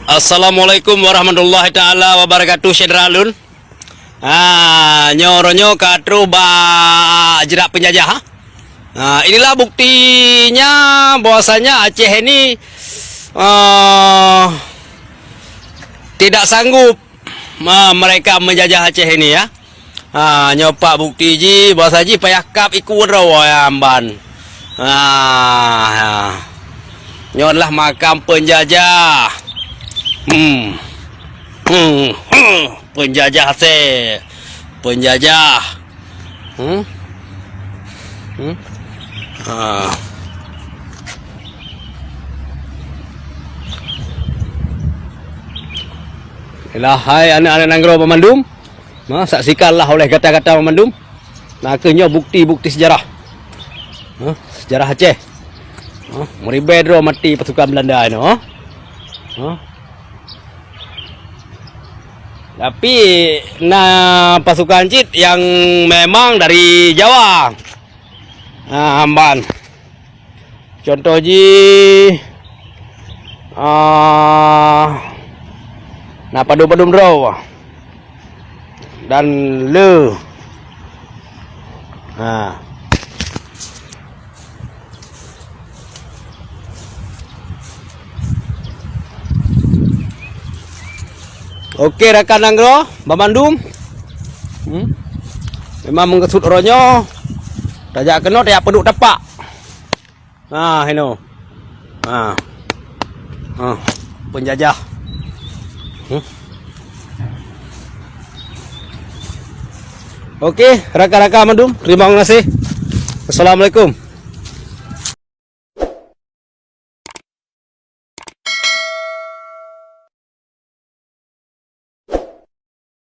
Assalamualaikum warahmatullahi taala wabarakatuh. Syederalun. Nyoronyo katru ba jerak penjajah. Inilah buktinya bahwasanya Aceh ini tidak sanggup mereka menjajah Aceh ini ya. Nyopak bukti ji bahwasanya payakap ikut rawa ya amban. Nyonlah makam penjajah. Penjajah penjajah. Hai anak-anak Nanggro Pemandum, saksikanlah oleh kata-kata Pemandum. Nakenya bukti-bukti sejarah, sejarah Aceh. Meribedro mati pasukan Belanda ini. Tapi pasukan Cit yang memang dari Jawa. Amban. Contoh ji Padum Draw dan Le. Oke rekan Nanggro, Bamandum. Memang mengesut ronyo. Tajak kenot ya penduk tapak. Ini. Penjajah. Oke, rekan-rekan Mandum, terima kasih. Assalamualaikum.